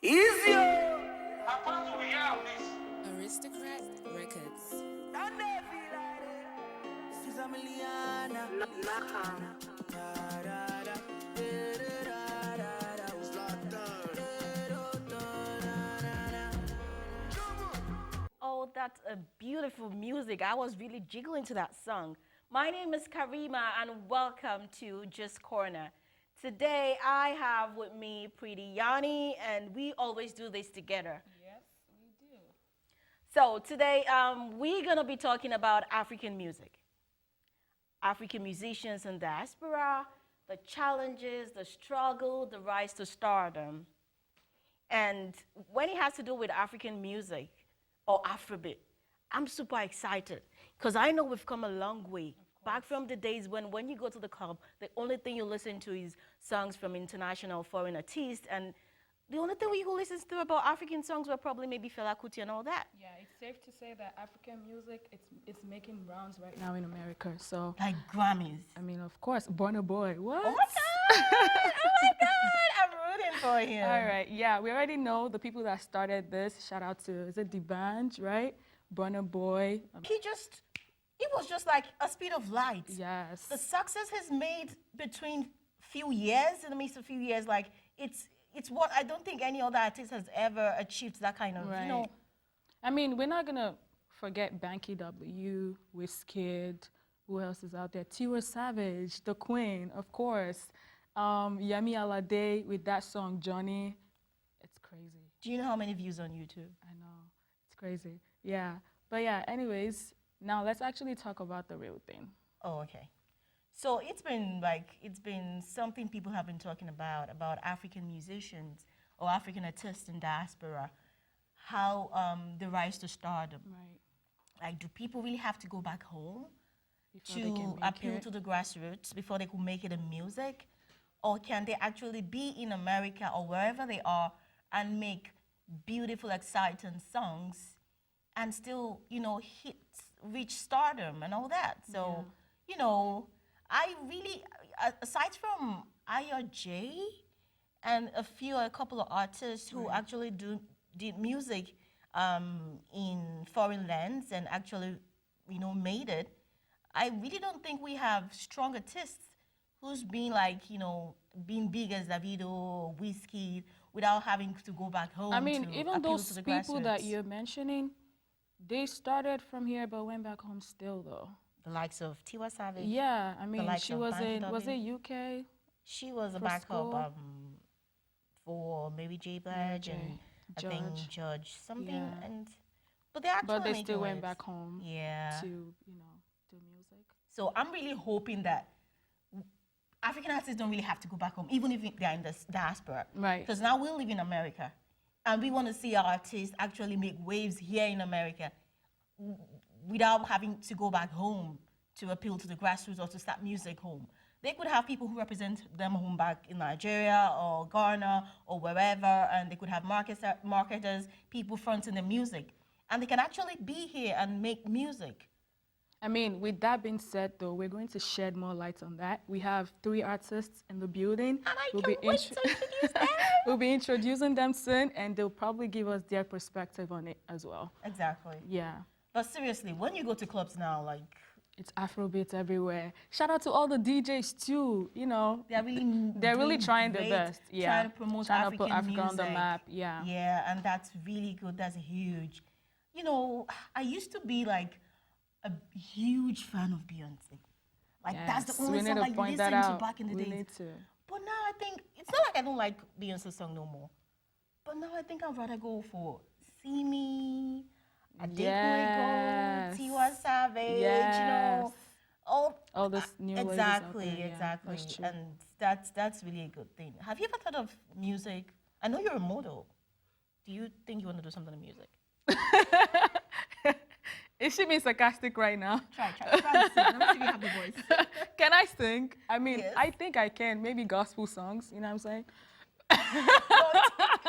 Easy. Aristocrat Records. Oh, that's a beautiful music. I was really jiggling to that song. My name is Karima, and welcome to Just Corner. Today, I have with me Pretty Yanni, and we always do this together. Yes, we do. So today, we're gonna be talking about African music, African musicians in diaspora, the challenges, the struggle, the rise to stardom. And when it has to do with African music or Afrobeat, I'm super excited because I know we've come a long way. Back from the days when you go to the club, the only thing you listen to is songs from international foreign artists, and the only thing you listen to about African songs were probably maybe Fela Kuti and all that. Yeah, it's safe to say that African music it's making rounds right now in America. So Like Grammys. I mean, of course, Burna Boy. What? Oh my God! Oh my God! I'm rooting for him. All right, yeah, we already know the people that started this. Shout out to, is it D'banj, right? Burna Boy. It was just like a speed of light. Yes. The success has made between few years, in the midst of few years, like it's what I don't think any other artist has ever achieved that kind of, Right. I mean, we're not gonna forget Banky W, Wizkid, who else is out there? Tiwa Savage, The Queen, of course. Yemi Alade with that song Johnny. It's crazy. Do you know how many views on YouTube? I know. It's crazy. Yeah. But yeah, anyways, now let's actually talk about the real thing. Oh, okay. So it's been something people have been talking about African musicians or African artists in diaspora, how the rise to stardom. Right. Like, do people really have to go back home Before they can to make appeal it. to the grassroots before they could make it in music? Or can they actually be in America or wherever they are and make beautiful, exciting songs and still, reach stardom and all that? So, I really, aside from IRJ and a couple of artists who actually did music in foreign lands and actually, made it, I really don't think we have strong artists who's been being big as Davido or Wizkid without having to go back home. I mean, to even appeal those to the people that grassroots. you're mentioning, they started from here but went back home still though. The likes of Tiwa Savage. Yeah, I mean, likes she of was Banky in, was it W. UK? She was a For backup school? for Mary J. Blige and I think Judge. Judge something. Yeah. But they actually But they making still went waves. back home Yeah. to, do music. So I'm really hoping that African artists don't really have to go back home, even if they're in the diaspora. Right. Because now we live in America, and we want to see our artists actually make waves here in America without having to go back home to appeal to the grassroots or to start music home. They could have people who represent them home back in Nigeria or Ghana or wherever, and they could have marketers, people fronting the music. And they can actually be here and make music. I mean, with that being said, though, we're going to shed more light on that. We have 3 artists in the building. And I We'll can't be wait to introduce them. We'll be introducing them soon, and they'll probably give us their perspective on it as well. Exactly. Yeah. But seriously, when you go to clubs now, like, It's Afrobeats everywhere. Shout out to all the DJs too. they're really doing trying their great, best. Yeah. trying to promote Trying African to put Africa on the music. map. Yeah. Yeah, and that's really good. That's huge. I used to be like a huge fan of Beyonce. Like, that's Yes, the only we need song to I point that listened to out. back in the We days. need to. But now I think it's not like I don't like Beyonce's song no more. But now I think I'd rather go for See Me, Yes. Adekunle Gold, Tiwa Savage, Yes. all this new ladies out exactly, there, yeah, exactly, that's true. and that's really a good thing. Have you ever thought of music? I know you're a model. Do you think you want to do something in music? Is she being sarcastic right now? Try to sing. Let me see if you have the voice. Can I sing? I mean, Yes. I think I can. Maybe gospel songs, you know what I'm saying?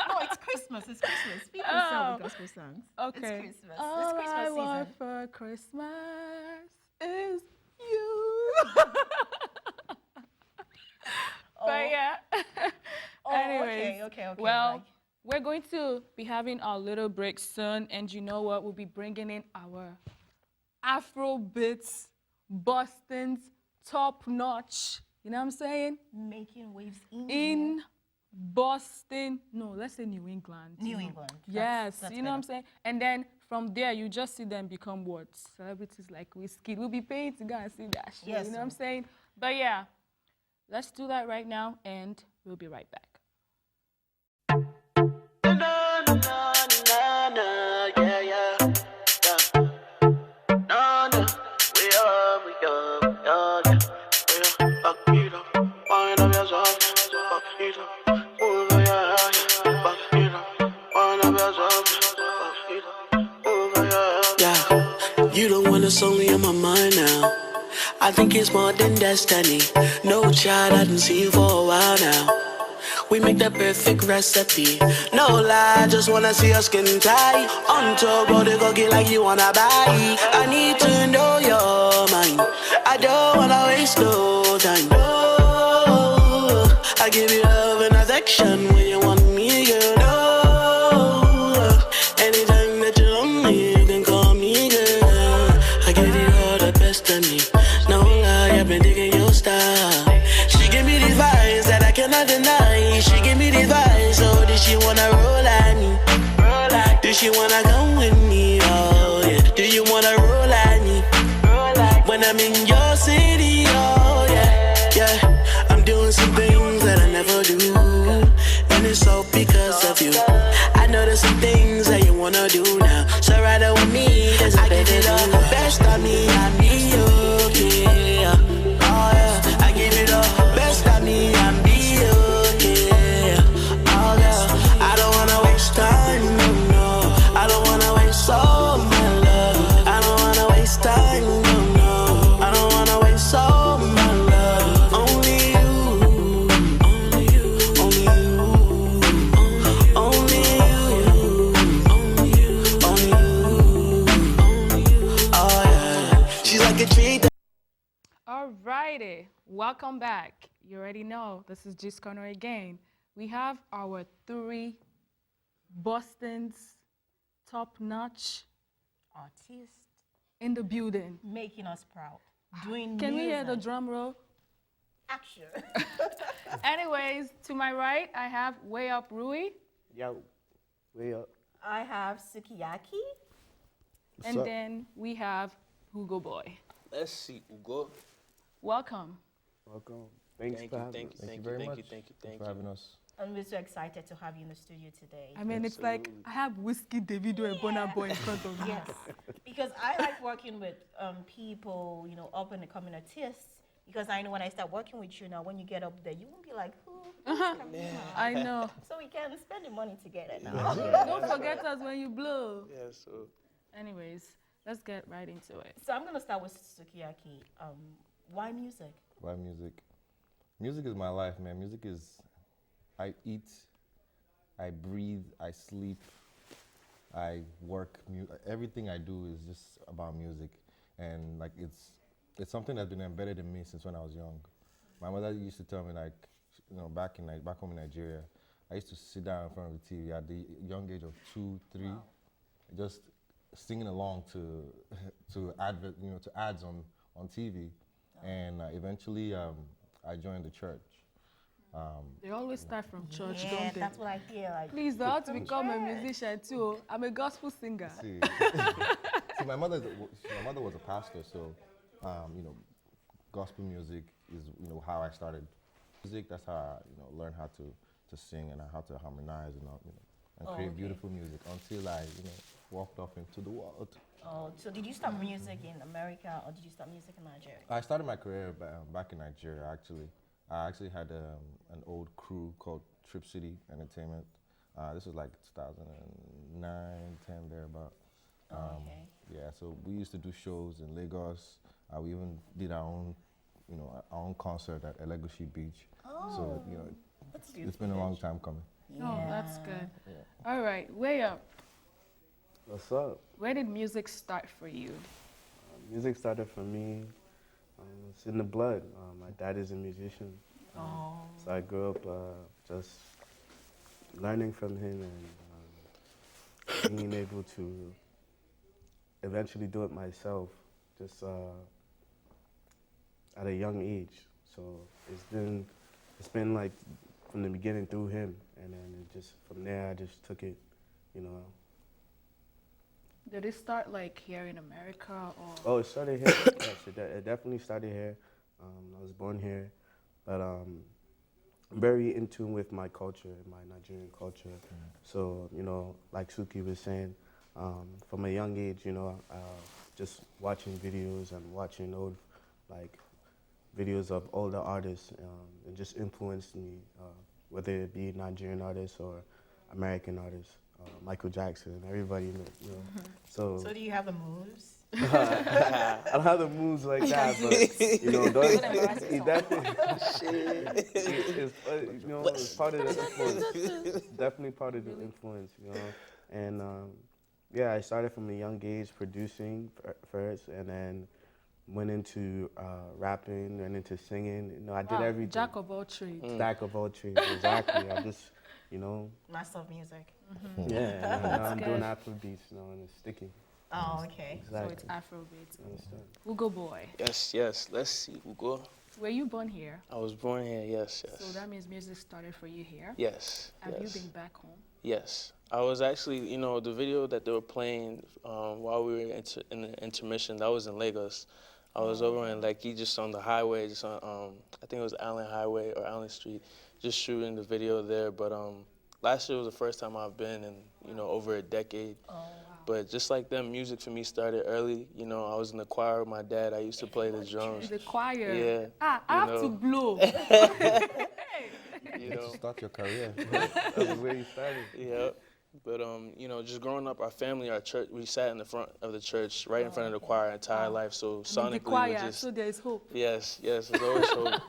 No, it's Christmas. It's Christmas. People sell the gospel songs. Okay. It's Christmas. All It's Christmas I season. want for Christmas is you. But yeah. Oh, Anyways, okay. well, like, We're going to be having our little break soon, and you know what? We'll be bringing in our Afro beats, Boston's top notch. You know what I'm saying? Making waves In Boston, no, let's say New England. New England. Yes, That's you know what I'm better. saying? And then from there, you just see them become what? Celebrities like Whiskey. We'll be paying to go and see that show. Yes, You know what I'm sir. saying? But yeah, let's do that right now, and we'll be right back. Na, na, na, na, na, yeah, yeah, yeah. Na, na, we are, yeah, yeah. Back it up, wind up yourself, back it up, over, yeah, yeah. Back it up, wind up yourself, back it up, over, yeah, yeah. You don't wanna solely on my mind now. I think it's more than destiny. No child I didn't see you for a while now. We make the perfect recipe. No lie, just wanna see your skin tight. On top, bro, they go get like you wanna buy. I need to know your mind. I don't wanna waste no time. No, I give you love and affection when you want me, girl. No, anytime that you're lonely, you can call me, girl. I give you all the best of me. No lie, I've been digging your style. She give me these vibes that I cannot deny. She give me these vibes, so did she wanna roll at me? Do she wanna come with me? Oh yeah. Do you wanna roll at me? When I'm in your city, oh yeah, yeah. I'm doing some things that I never do, and it's all because of you. I know there's some things that you wanna do now, so ride it with me. There's a give it all the best of me, I need you, yeah. Oh yeah, I give it all the best of me, I need you, yeah. Oh yeah, I don't wanna waste time, no, no. I don't wanna waste all my love. I don't wanna waste time, no, no. I don't wanna waste all my love. Only you, only you, only you, only you, only you, only you. Oh yeah, she's like a tree. Alrighty, welcome back. You already know this is G's Corner again. We have our three Boston's top-notch Artist in the building. making us proud. Doing Can we music. hear the drum roll? Action. Anyways, to my right, I have Way Up Rui, Yo, way up. I have sukiyaki. and up? then we have Hugo Boy. Let's see, Ugo. Welcome. Welcome. Thanks Thank for you, having thank us. you, Thank thank you you, very thank much. you, thank you, Thanks thank for you. having us. And we're so excited to have you in the studio today. I mean, it's like Absolutely. I have Whiskey, Davido, and Burna Boy in front of me. Yes, because I like working with people, you know, up and coming artists. Because I know when I start working with you now, when you get up there, you won't be like, who? Who's coming now? I know. So we can spend the money together now. Don't forget us when you blow. Yeah, so Anyways, let's get right into it. So I'm gonna start with sukiyaki. Why music? Why music? Music is my life, man. Music is, I eat, I breathe, I sleep, I work. Everything I do is just about music, and like it's something that's been embedded in me since when I was young. My mother used to tell me like, you know, back home in Nigeria, I used to sit down in front of the TV at the young age of 2, 3, just singing along to to ads on TV, and eventually I joined the church. They always start from church, Yeah, don't they? that's what I hear. Like, Please, I have to from become a church. musician too. I'm a gospel singer. See, see, my mother was a pastor, so you know, gospel music is how I started music. That's how I learned how to sing and how to harmonize and create okay. beautiful music until I walked off into the world. Oh, so did you start music in America or did you start music in Nigeria? I started my career back in Nigeria, actually. I actually had an old crew called Trip City Entertainment. This was like 2009, 10, thereabout. Okay. Yeah, so we used to do shows in Lagos. We even did our own, our own concert at Elegushi Beach. So, That's it's been a long time coming. Oh, that's good. All right, Way Up. What's up? Where did music start for you? Music started for me. It's in the blood. My dad is a musician. Oh. So I grew up just learning from him and being able to eventually do it myself, just at a young age. So it's been like from the beginning through him, and then it just from there I just took it, you know. Did it start like here in America or? Oh, it started here. Yes, it definitely started here. I was born here, but I'm very in tune with my culture, my Nigerian culture. So, you know, like Suki was saying, from a young age, you know, just watching videos and watching old, like, videos of older artists, it just influenced me, whether it be Nigerian artists or American artists, Michael Jackson, everybody, you know. So So do you have the moves? I don't have the moves like that, but you know, those, he definitely, you know, it's part of the influence. Definitely part of the influence, you know. And yeah, I started from a young age producing first, and then went into rapping, went into singing. You know, I did everything. Jack of all trades. Jack of all trades, exactly. I just, you know. Master of music. Yeah, and now I'm doing Afro beats, you know, and it's sticking. Oh, okay. So Exactly. it's Afrobeat. Understand. Ugo boy. Yes. Let's see. Ugo. Were you born here? I was born here. Yes. So that means music started for you here? Yes. Have yes. you been back home? Yes. I was actually, you know, the video that they were playing while we were in the intermission, that was in Lagos. I was over in Lekki, just on the highway, just on, I think it was Allen Highway or Allen Street, just shooting the video there. But last year was the first time I've been in, you know, over a decade. Oh, wow. But just like them, music for me started early. You know, I was in the choir with my dad. I used to play the drums. The choir. Yeah. I have to blow. You know. Start your career. That's where you started. Yeah. But you know, just growing up, our family, our church, we sat in the front of the church, right in front of the choir, our entire life. So sonically, the choir, we just so there is hope. yes, there's always hope.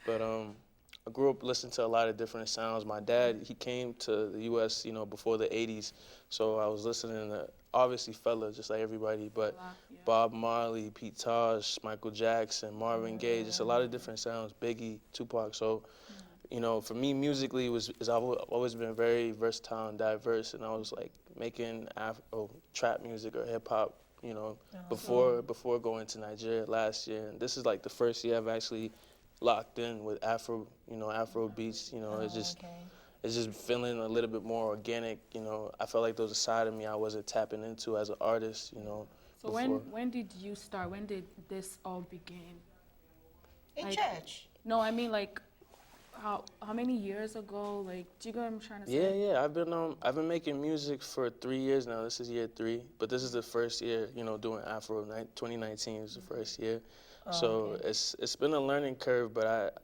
But I grew up listening to a lot of different sounds. My dad, he came to the U.S., you know, before the '80s, so I was listening to obviously fella, just like everybody, but Yeah. Bob Marley, Pete Tosh, Michael Jackson, Marvin Gaye, just a lot of different sounds. Biggie, Tupac. So, you know, for me, musically, I've always been very versatile and diverse, and I was like making trap music or hip hop, you know, before going to Nigeria last year. And this is like the first year I've actually locked in with Afro beats. You know, it's just feeling a little bit more organic. You know, I felt like there was a side of me I wasn't tapping into as an artist. You know. So before. when did you start? When did this all begin? In Like- church. No, I mean like how many years ago? Like, do you get what I'm trying to say? Yeah. I've been making music for 3 years now. This is year 3, but this is the first year, you know, doing Afro. 2019 is the first year, so it's been a learning curve, but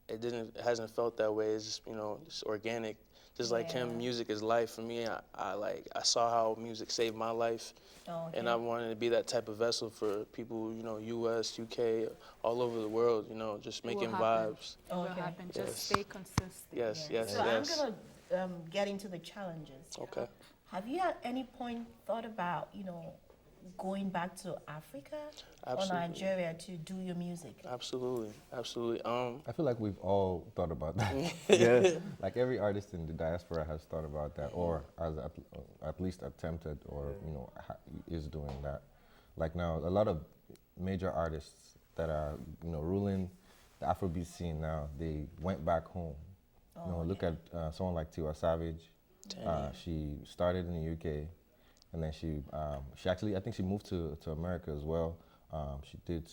it hasn't felt that way. It's just, you know, just organic. Just like him, music is life for me. I saw how music saved my life, and I wanted to be that type of vessel for people, you know, U.S., U.K., all over the world, you know, just making happen. vibes. It will happen. Just stay consistent. Yes. So I'm gonna get into the challenges. Okay. Have you at any point thought about, you know, going back to Africa or Absolutely. Nigeria to do your music? Absolutely. I feel like we've all thought about that. Yeah. Like every artist in the diaspora has thought about that, or has at least attempted, or you know, is doing that. Like now, a lot of major artists that are, you know, ruling the Afrobeat scene now, they went back home. You know, look at someone like Tiwa Savage. She started in the UK, and then she actually, I think she moved to America as well. She did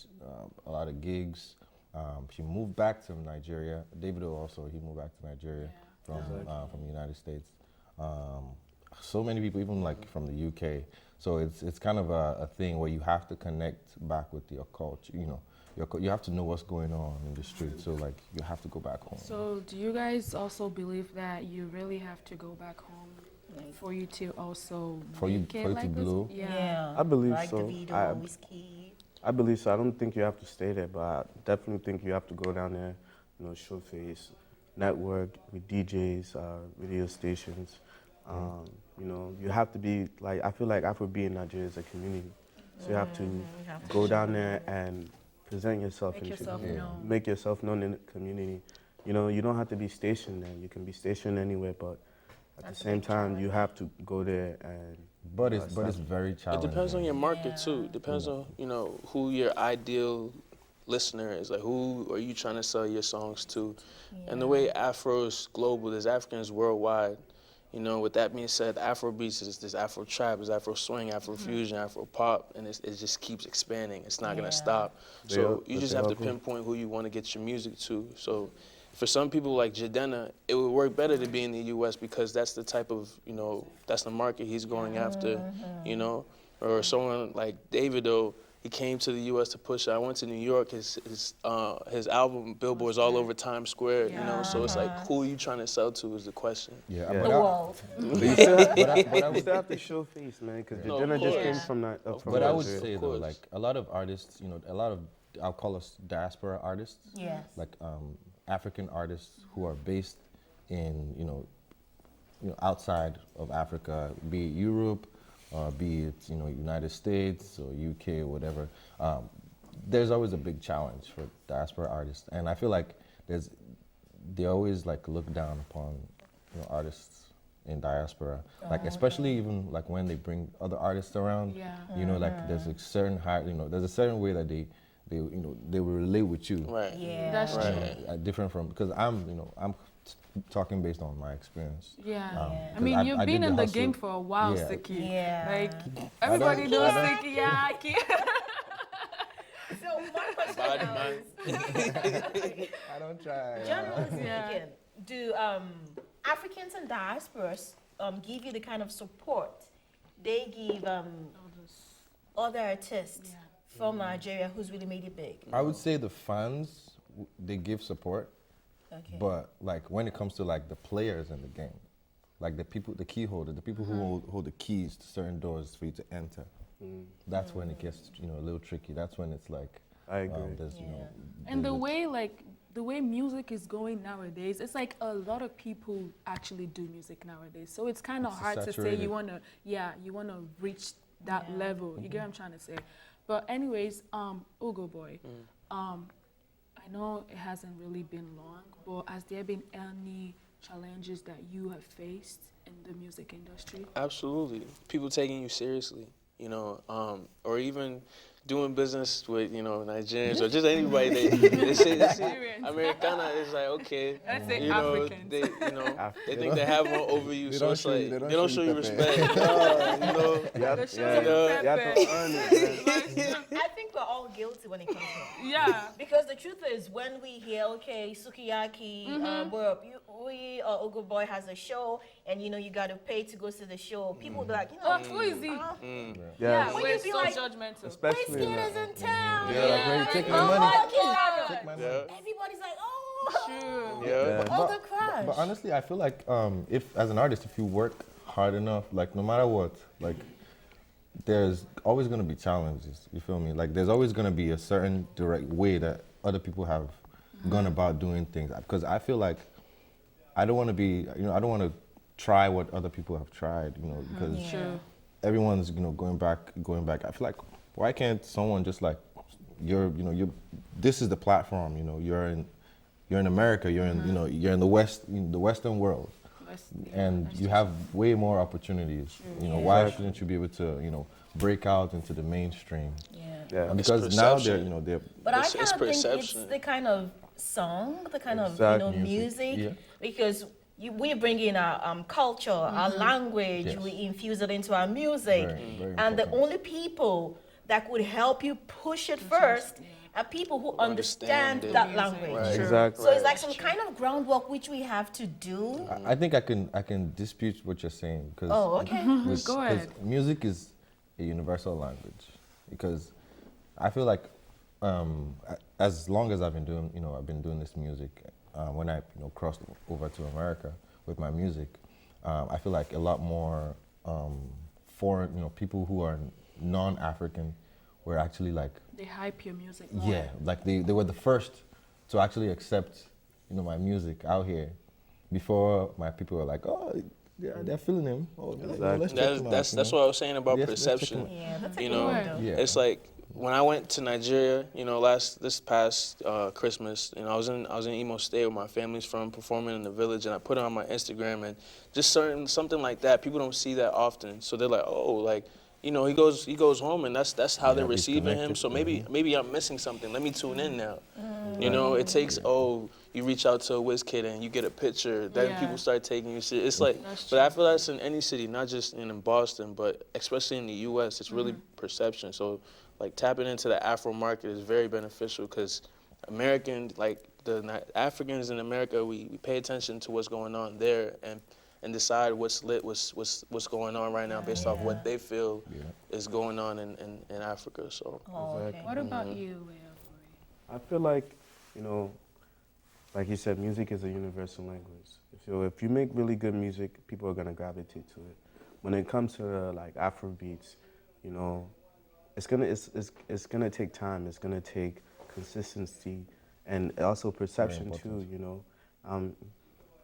a lot of gigs. She moved back to Nigeria. Davido also, he moved back to Nigeria from the United States. So many people, even like from the UK. So it's kind of a thing where you have to connect back with your culture. You know, you have to know what's going on in the street. So like you have to go back home. So do you guys also believe that you really have to go back home for you to also make it like this? blow? Yeah. I believe like so. Davido, Whiskey. I believe so. I don't think you have to stay there, but I definitely think you have to go down there, you know, showcase, network with DJs, radio stations. You know, you have to be like, I feel like Afrobeat in Nigeria is a community. So you have to go down there and present yourself Make in the yourself community. known. Make yourself known in the community. you know, you don't have to be stationed there. You can be stationed anywhere, but at the same time, you have to go there and. But it's very It challenging. depends on your market too. Depends on, you know, who your ideal listener is. Like, who are you trying to sell your songs to? And the way Afro's global, there's Africans worldwide. You know, with that being said, Afrobeats is this Afro trap, there's Afro swing, Afro fusion, Afro pop, and it just keeps expanding. It's not gonna stop. So you just have to pinpoint who you want to get your music to. So for some people like Jadena, it would work better to be in the U.S. because that's the type of, you know, that's the market he's going after, you know. Or someone like Davido, he came to the U.S. to push it. I went to New York. His album Billboard's all over Times Square. You know, so it's like, who are you trying to sell to is the question. Yeah, Yeah. but The world. But you still have to show face, man, because No, Jadena of just course. came from that. From But I would Nigeria. say though, course. like a lot of artists, you know, a lot of I'll call us diaspora artists. Yes. Like African artists who are based in outside of Africa, be it Europe, be it United States or UK or whatever. There's always a big challenge for diaspora artists, and I feel like they always like look down upon artists in diaspora, like especially even like when they bring other artists around. Yeah. Like there's a certain there's a certain way that they will relate with you. Right. Yeah. That's true. Different from because I'm talking based on my experience. Yeah. 'cause I mean, you've I been did in the hustle. game for a while, Yeah. Siki. Yeah. Like, everybody knows Yeah. Siki. Yeah, I can't. So my question Body, now man. is, I don't try. generally Yeah. speaking, do Africans and diasporas give you the kind of support they give other artists from Nigeria who's really made it big? I would say the fans they give support, Okay. but like when it comes to like the players in the game, like the people, the key holder, the people who hold the keys to certain doors for you to enter, that's when it gets a little tricky. That's when it's like I agree. there's And the there's way music is going nowadays, it's like a lot of people actually do music nowadays. So it's kind of It's hard to say saturated. you wanna reach that level. You get what I'm trying to say? But anyways, Ugo Boy, I know it hasn't really been long, but has there been any challenges that you have faced in the music industry? Absolutely. People taking you seriously, or even doing business with, Nigerians or just anybody. They say Nigerians. Americana is like, okay. Let's say you know, Africans. they think they have one over you, They so don't it's show you- like, they they don't don't show show you you pepper. respect. You have, The show yeah, is you have to earn it, man. I think we're all guilty when it comes to it. Yeah. Because the truth is, when we hear, okay, Sukiyaki, we or Ugo Boy has a show, and you got to pay to go to the show, people be like, Who is he? Yeah, When We're you be so like, judgmental. especially in Whiskey is that. in town. Yeah, like when you take my Oh, money. okay. Take my money. Yeah. Everybody's like, oh, True. Yeah. all the crush. But honestly, I feel like if as an artist, if you work hard enough, like no matter what, like there's always gonna be challenges. You feel me? Like there's always gonna be a certain direct way that other people have gone about doing things. Because I feel like I don't want to be, I don't want to try what other people have tried, because True. everyone's going back. I feel like why can't someone just like you're this is the platform. You're in America. You're in you're in the Western world. And you have way more opportunities. Why shouldn't you be able to, break out into the mainstream? Yeah. And because now perception. they're But I It's kind of think it's perception. the kind of song, the kind of Exact music, yeah. because we bring in our culture, our language, Yes. we infuse it into our music, Very, very and the important. only people that could help you push it first are people who understand it. that language. Right. Exactly. So it's like some kind of groundwork which we have to do. I think I can dispute what you're saying because Oh, okay. Go ahead. music is a universal language. Because I feel like as long as I've been doing this music, when I crossed over to America with my music, I feel like a lot more foreign people who are non-African were actually like They hype your music more. yeah, like they were the first to actually accept my music out here. Before my people were like, oh, yeah, they're feeling him. Oh, let's check him out, That's what I was saying about Yes, let's check perception. him Yeah, that's a You good know, one, though. Yeah. it's like when I went to Nigeria, you know, this past Christmas, you know, I was in Imo State where my family's from, performing in the village, and I put it on my Instagram, and just something like that. People don't see that often, so they're like, oh, like, you know, he goes home, and that's how they're he's receiving him. connected, So maybe I'm missing something. Let me tune in now. Mm. You know, it takes you reach out to a whiz kid and you get a picture. Then Yeah. people start taking you serious. It's like, That's but I feel that's in any city, not just in Boston, but especially in the U.S. It's really perception. So, like, tapping into the Afro market is very beneficial because Africans in America, we pay attention to what's going on there and decide what's lit, what's going on right now based off what they feel is going on in Africa. So. Oh, okay. What about you, I feel like, you know, like you said, music is a universal language. If you make really good music, people are gonna gravitate to it. When it comes to like Afro beats, you know, it's gonna take time. It's gonna take consistency and also perception too. You know,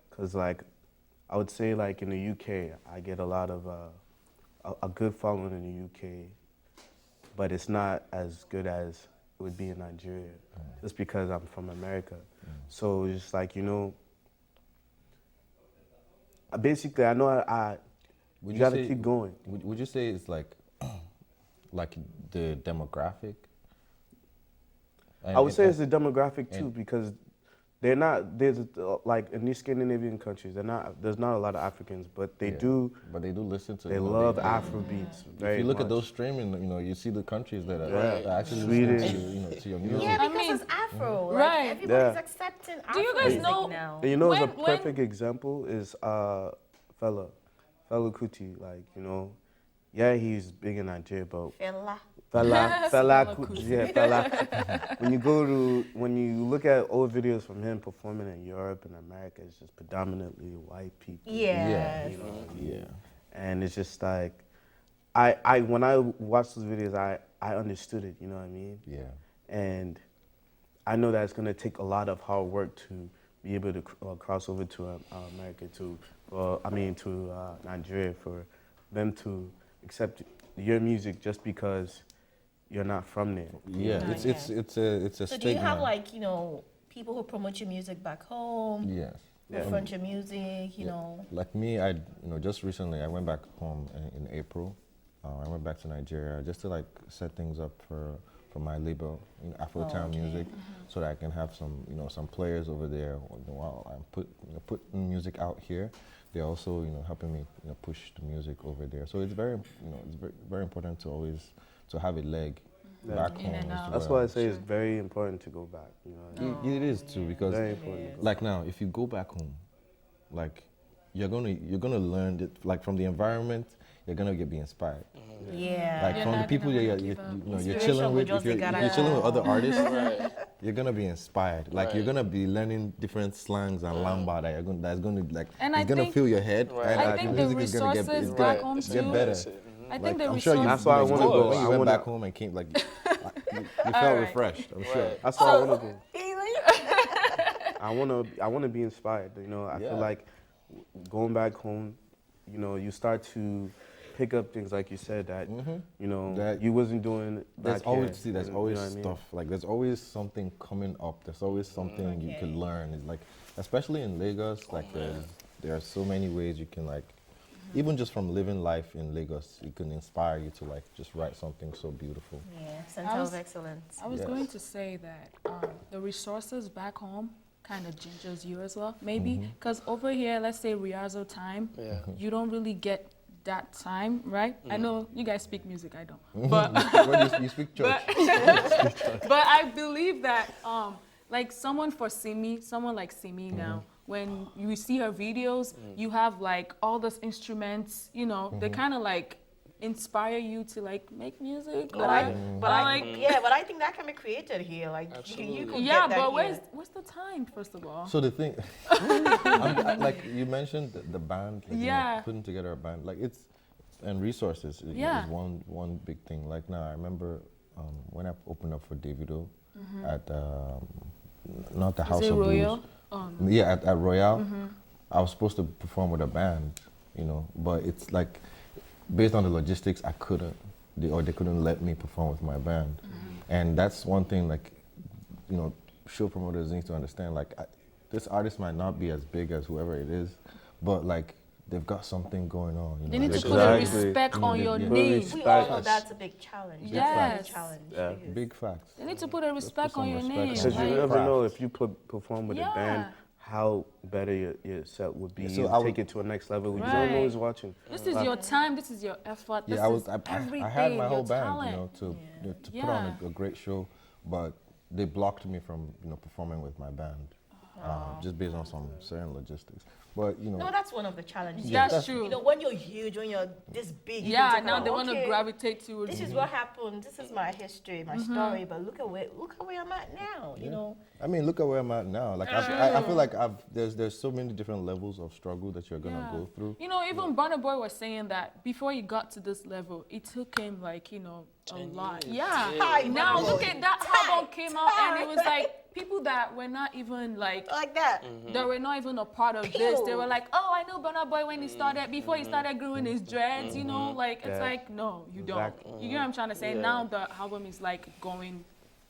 because like I would say like in the UK, I get a lot of a good following in the UK, but it's not as good as it would be in Nigeria, just because I'm from America. So it's just like, you know, basically I know you gotta keep going. Would you say it's like like the demographic? I would say it's the demographic too, because like in these Scandinavian countries, there's not a lot of Africans, but they do. But they do listen to. They love Afro beats. If you look at those streaming, you know, you see the countries that are actually Swedish. listening to your music. Yeah, I because mean, it's Afro. Like, right. everybody's accepting Afro you guys music know- now. And you know, When- a perfect example is Fela Kuti. Like, you know, yeah, he's big in Nigeria, but Fela. Fela Fela Kuti. Kuti. Yeah, Fela. when you look at old videos from him performing in Europe and America, it's just predominantly white people. Yes. You know what I mean? Yeah. And it's just like, when I watched those videos, I understood it. You know what I mean? Yeah. And I know that it's gonna take a lot of hard work to be able to cross over to America, to Nigeria, for them to accept your music just because you're not from there. Yeah, it's a So stigma. do you have like, you know, people who promote your music back home, Yes. who front your music, you know? Like me, just recently I went back home in April. I went back to Nigeria just to like set things up for my label, Afrotown Music, so that I can have some players over there while I'm putting music out here. They're also helping me push the music over there. So it's very very important to always have a leg back home. and as out. That's well. why I say it's very important to go back. You know, It is too, because very important. like now, if you go back home, like you're gonna learn it, like from the environment. You're gonna be inspired. Yeah. Like You're from the not people gonna you're give up. you're Inspiration chilling will with. just If be you're chilling with other artists, Right. you're gonna be inspired. Like you're Right. gonna be learning different slangs and lamba that's gonna like And it's I gonna think- fill your head. Right. And I like, think your the music is gonna get resources it's back get- home get too- better. I think Like, the I'm sure you. resources. That's why I like, wanna when go. you I went wanna- back home and came like you felt right. refreshed. I'm sure. That's why I want to go. I want to be inspired. You know, I Yeah. feel like going back home, you know, you start to pick up things like you said that you know That- you wasn't doing There's back always here. there's You know always what I mean? stuff like there's always something coming up. There's always something you could learn. It's like especially in Lagos, like there are so many ways you can like even just from living life in Lagos, it can inspire you to like just write something so beautiful. Yeah, Center I was- of Excellence. I was Yes. going to say that the resources back home kind of gingers you as well, maybe because over here, let's say rehearsal time, Yeah. you don't really get that time, right? I know you guys speak music, I don't, but When you speak church, but I believe that like someone like Simi now, when you see her videos, you have like all those instruments, you know, they kind of like inspire you to like make music. But I think that can be created here. Like you Absolutely. could yeah, get that but here. where's the time, first of all? So the thing, like you mentioned, the band, like, Yeah. putting together a band, like and resources is Yeah. one big thing. Like now, I remember when I opened up for Davido at not the House it of Royal? Blues, yeah, at Royal. I was supposed to perform with a band, but it's like based on the logistics, I couldn't. they couldn't let me perform with my band. And that's one thing, like, you know, show promoters need to understand, like, this artist might not be as big as whoever it is, but like, they've got something going on. You They know? need to They've put a got- respect on your name. We all know that's a big challenge. Yes. That's a challenge. Yeah. because- Big facts. They need to put a respect some on your respect name. on Because Like- you Like, never know if you perform with Yeah. a band, how better your set would be. Yeah, so You I take would- it to a next level. You Right. don't know who's watching. this is your time. This is your effort. This Yeah, is everything. I had my whole your band, talent. you know, to put on Yeah. a great show, but they blocked me from, you know, performing with my band, just based on some certain logistics. But you know, No, that's one of the challenges. That's true. You know, when you're huge, when you're this big, you Yeah, can take now on, they want to okay, gravitate towards This you. is what happened. This is my history, my story. But look at where I'm at now. You know. I mean, look at where I'm at now. Like I feel like there's so many different levels of struggle that you're gonna go through. You know, even Burna Boy was saying that before he got to this level, it took him like, you know, a lot. Yeah. Time, Now boy. look at that album Time, came out and it was time. like people that were not even like that. they were not even a part of this. They were like, oh, I know Burna Boy when he started, before he started growing his dreads, you know, like, it's Yeah. like, no, you Exactly. don't. You get what I'm trying to say? Now the album is like going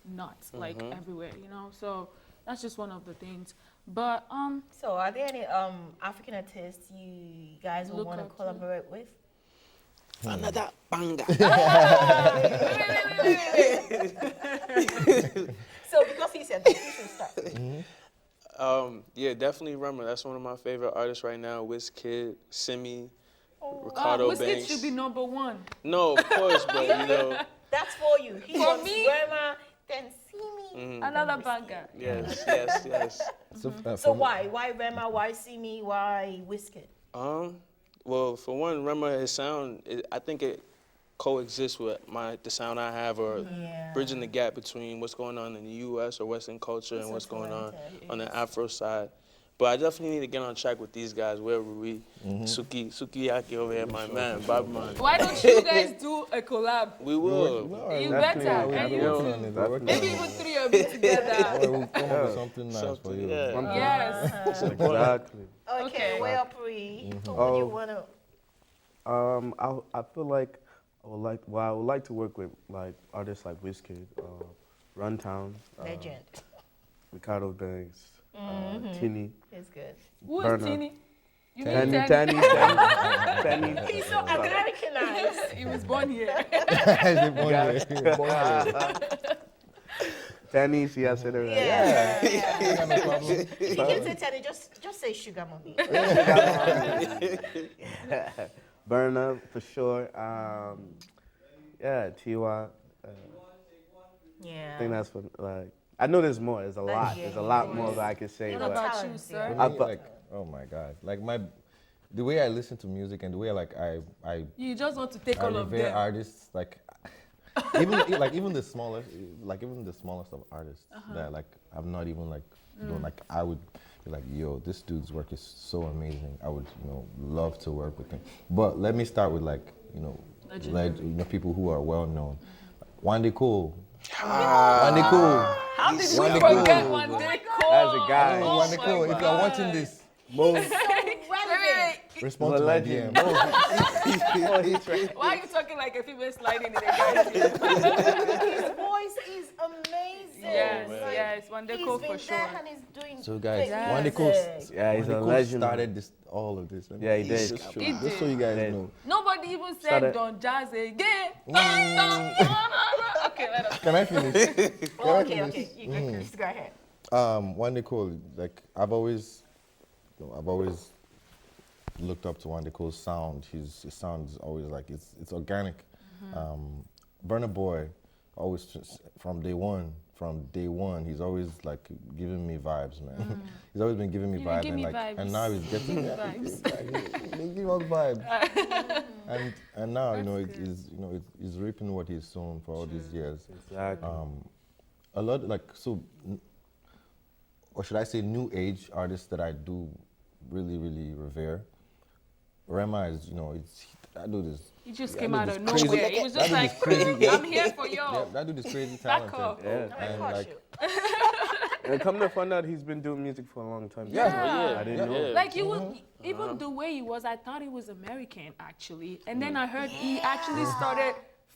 nuts, like everywhere, you know? So that's just one of the things. But, So, are there any African artists you guys would Look want to up to. collaborate with? Another banger. So, because he said that, you should start. Yeah, definitely Rema. That's one of my favorite artists right now. Wizkid, Simi, Ricardo Wizkid Banks. should be number one. No, of course, but you know, That's for you. He For wants me? Rema, then see me. Another banger. yes, yes, yes. So, So from- why? Why Rema? Why see me? Why Wizkid? Well, for one, Rema, his sound, I think it coexists with the sound I have, or Yeah. bridging the gap between what's going on in the U.S. or Western culture and so what's going on talented. on the Afro side. But I definitely need to get on track with these guys. Where were we? Sukiyaki over here, my man, Bob Man. Why don't you guys do a collab? We will. You Definitely, better. we And we're you, working on it. We're working maybe on even it. three of you together. We'll come up with something nice for Something, you. yeah. Yes. Exactly. Okay, where up we? Who would you want to? I feel like I would like to work with like artists like Wizkid, Runtown, Legend. Ricardo Banks, Tini, It's good. Who is Burner. Tini? You mean Tani, Tani? Tani. He's so Americanized. He was born here. Tani, she has said it right. Yeah. No problem. If you can say Teddy, just say sugar mommy. Burner for sure. Yeah, Tiwa. I Yeah. think that's what like. I know there's more. There's a lot. yeah, There's a lot yes. more that I could say. What But about you, Talent, sir? For me, like, oh my God, like the way I listen to music and the way like I You just want to take all of revere them. artists, like even the smallest of artists that like I'm not even like you know, like I would be like, yo, this dude's work is so amazing. I would love to work with him. But let me start with like people who are well known. Wande Cool. Wande Cool. How did we Wande forget Cool. one day Cole? As a guy. Oh Wande my Cool, if you're God. watching this, most Relevant. respond to my legend. DM. Why are you talking like a female sliding in a guy's His voice is amazing. Yes, Like, yes, Wande he's Cool been for there sure. and he's doing So guys, great Wande Cool, music. Yeah, he's Wande a Cool legend. started all of this. Yeah, he did. Just He just so you guys did. know. Nobody even said Started- Don Jazz again. Okay, let us. Can I finish? Oh, okay. You just go ahead. Wande Cool, like I've always looked up to Wande Cool's sound. His sound is always like it's organic. Burna Boy, always from day one, he's always like giving me vibes, man. He's always been giving me You vibes, give and me like, vibes. and now he's getting Vibes. He's giving us vibes. and now he's reaping what he's sown for all these years. Exactly. A lot like so, or should I say, new age artists that I do really revere. Rema is that dude is. He just that came dude out is of crazy. nowhere. He was just That dude is like, crazy. I'm here for Yeah, y'all. that dude is crazy Back talented. up. Yeah. And Crush like you. And come to find out, he's been doing music for a long time. Yeah. I didn't know. Like he was, even the way he was, I thought he was American actually. And then I heard he actually started